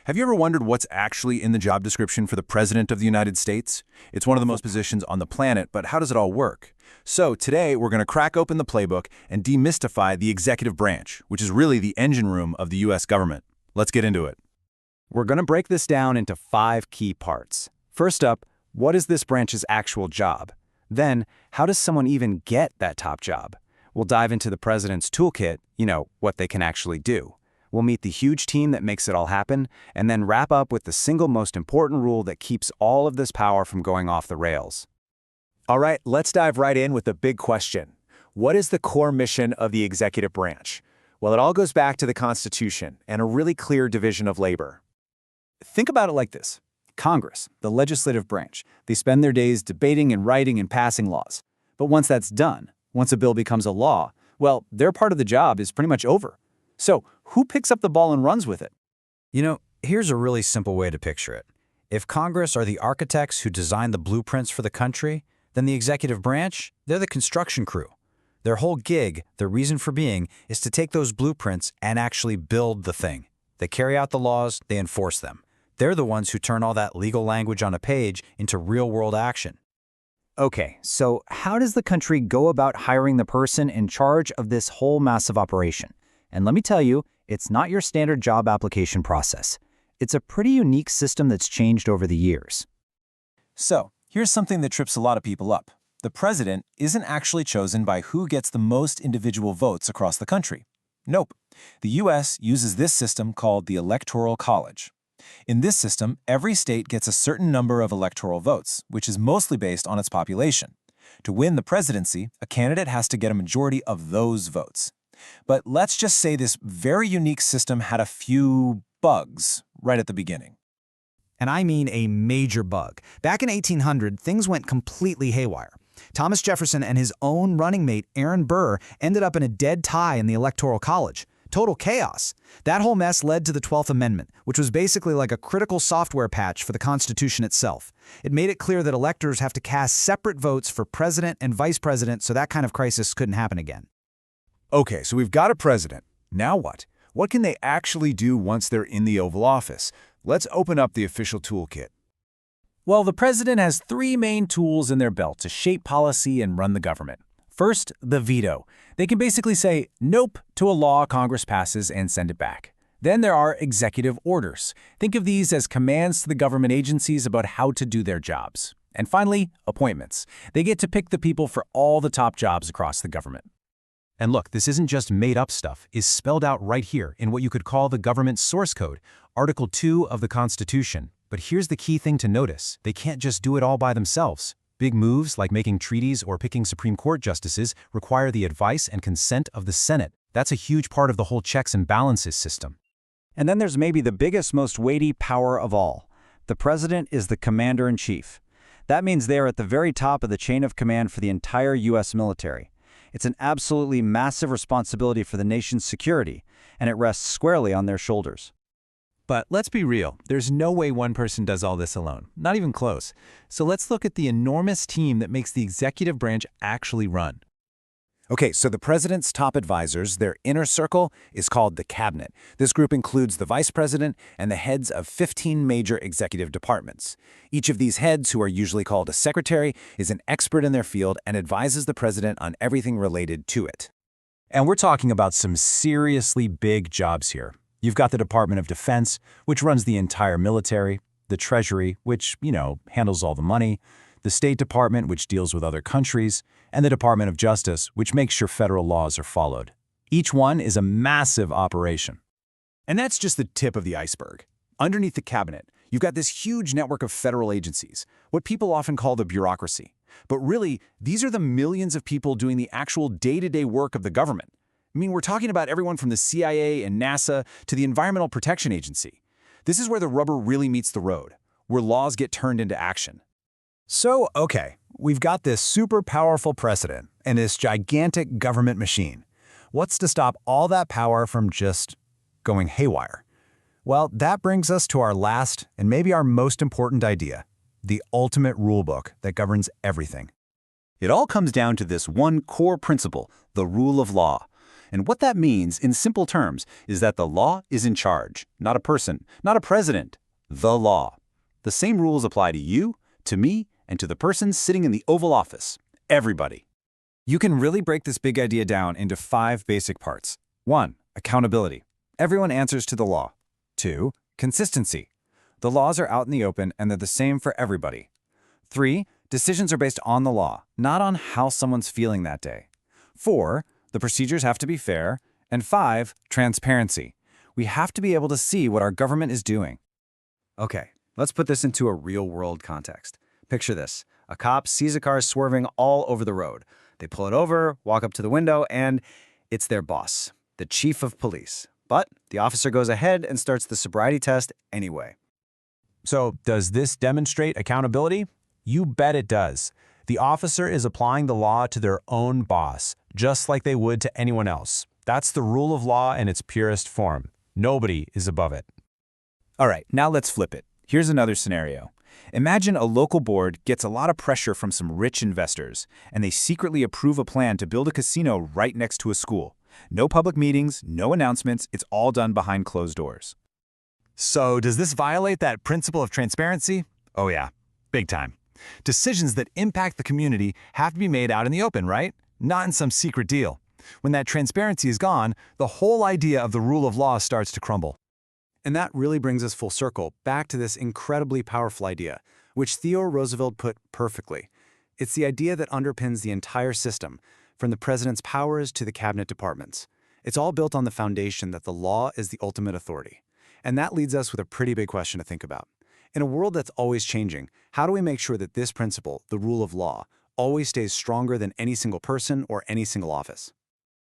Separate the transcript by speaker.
Speaker 1: Have you ever wondered what's actually in the job description for the President of the United States? It's one of the most positions on the planet, but how does it all work? So today, we're going to crack open the playbook and demystify the executive branch, which is really the engine room of the U.S. government. Let's get into it.
Speaker 2: We're going to break this down into 5 key parts. First up, what is this branch's actual job? Then, how does someone even get that top job? We'll dive into the president's toolkit, what they can actually do. We'll meet the huge team that makes it all happen, and then wrap up with the single most important rule that keeps all of this power from going off the rails.
Speaker 3: All right, let's dive right in with the big question. What is the core mission of the executive branch? Well, it all goes back to the Constitution and a really clear division of labor.
Speaker 2: Think about it like this. Congress, the legislative branch, they spend their days debating and writing and passing laws. But once that's done, once a bill becomes a law, well, their part of the job is pretty much over. So, who picks up the ball and runs with it?
Speaker 4: Here's a really simple way to picture it. If Congress are the architects who design the blueprints for the country, then the executive branch, they're the construction crew. Their whole gig, their reason for being, is to take those blueprints and actually build the thing. They carry out the laws, they enforce them. They're the ones who turn all that legal language on a page into real-world action.
Speaker 5: Okay, so how does the country go about hiring the person in charge of this whole massive operation? And let me tell you, it's not your standard job application process. It's a pretty unique system that's changed over the years.
Speaker 3: So, here's something that trips a lot of people up. The president isn't actually chosen by who gets the most individual votes across the country. Nope. The U.S. uses this system called the Electoral College. In this system, every state gets a certain number of electoral votes, which is mostly based on its population. To win the presidency, a candidate has to get a majority of those votes. But let's just say this very unique system had a few bugs right at the beginning.
Speaker 4: And I mean a major bug. Back in 1800, things went completely haywire. Thomas Jefferson and his own running mate, Aaron Burr, ended up in a dead tie in the Electoral College. Total chaos. That whole mess led to the 12th Amendment, which was basically like a critical software patch for the Constitution itself. It made it clear that electors have to cast separate votes for president and vice president so that kind of crisis couldn't happen again.
Speaker 1: Okay, so we've got a president. Now what? What can they actually do once they're in the Oval Office? Let's open up the official toolkit.
Speaker 3: Well, the president has 3 main tools in their belt to shape policy and run the government. First, the veto. They can basically say nope to a law Congress passes and send it back. Then there are executive orders. Think of these as commands to the government agencies about how to do their jobs. And finally, appointments. They get to pick the people for all the top jobs across the government.
Speaker 6: And look, this isn't just made-up stuff. It's spelled out right here in what you could call the government source code, Article 2 of the Constitution. But here's the key thing to notice. They can't just do it all by themselves. Big moves, like making treaties or picking Supreme Court justices, require the advice and consent of the Senate. That's a huge part of the whole checks and balances system.
Speaker 5: And then there's maybe the biggest, most weighty power of all. The president is the commander-in-chief. That means they are at the very top of the chain of command for the entire U.S. military. It's an absolutely massive responsibility for the nation's security, and it rests squarely on their shoulders.
Speaker 6: But let's be real, there's no way one person does all this alone, not even close. So let's look at the enormous team that makes the executive branch actually run.
Speaker 1: Okay, so the president's top advisors, their inner circle, is called the cabinet. This group includes the vice president and the heads of 15 major executive departments. Each of these heads, who are usually called a secretary, is an expert in their field and advises the president on everything related to it.
Speaker 6: And we're talking about some seriously big jobs here. You've got the Department of Defense, which runs the entire military, the Treasury, which, handles all the money, the State Department, which deals with other countries, and the Department of Justice, which makes sure federal laws are followed. Each one is a massive operation.
Speaker 1: And that's just the tip of the iceberg. Underneath the cabinet, you've got this huge network of federal agencies, what people often call the bureaucracy. But really, these are the millions of people doing the actual day-to-day work of the government. I mean, we're talking about everyone from the CIA and NASA to the Environmental Protection Agency. This is where the rubber really meets the road, where laws get turned into action.
Speaker 4: So, okay, we've got this super powerful president and this gigantic government machine. What's to stop all that power from just going haywire? Well, that brings us to our last and maybe our most important idea, the ultimate rulebook that governs everything.
Speaker 2: It all comes down to this one core principle, the rule of law.
Speaker 1: And what that means, in simple terms, is that the law is in charge, not a person, not a president. The law. The same rules apply to you, to me, and to the person sitting in the Oval Office. Everybody.
Speaker 2: You can really break this big idea down into 5 basic parts. 1. Accountability. Everyone answers to the law. 2. Consistency. The laws are out in the open and they're the same for everybody. 3. Decisions are based on the law, not on how someone's feeling that day. 4. The procedures have to be fair. And 5. Transparency. We have to be able to see what our government is doing. Okay, let's put this into a real-world context. Picture this. A cop sees a car swerving all over the road. They pull it over, walk up to the window, and it's their boss, the chief of police. But the officer goes ahead and starts the sobriety test anyway.
Speaker 6: So, does this demonstrate accountability? You bet it does. The officer is applying the law to their own boss, just like they would to anyone else. That's the rule of law in its purest form. Nobody is above it.
Speaker 3: All right, now let's flip it. Here's another scenario. Imagine a local board gets a lot of pressure from some rich investors, and they secretly approve a plan to build a casino right next to a school. No public meetings, no announcements, it's all done behind closed doors.
Speaker 1: So, does this violate that principle of transparency? Oh yeah, big time. Decisions that impact the community have to be made out in the open, right? Not in some secret deal. When that transparency is gone, the whole idea of the rule of law starts to crumble.
Speaker 2: And that really brings us full circle back to this incredibly powerful idea, which Theodore Roosevelt put perfectly. It's the idea that underpins the entire system, from the president's powers to the cabinet departments. It's all built on the foundation that the law is the ultimate authority. And that leads us with a pretty big question to think about. In a world that's always changing, how do we make sure that this principle, the rule of law, always stays stronger than any single person or any single office?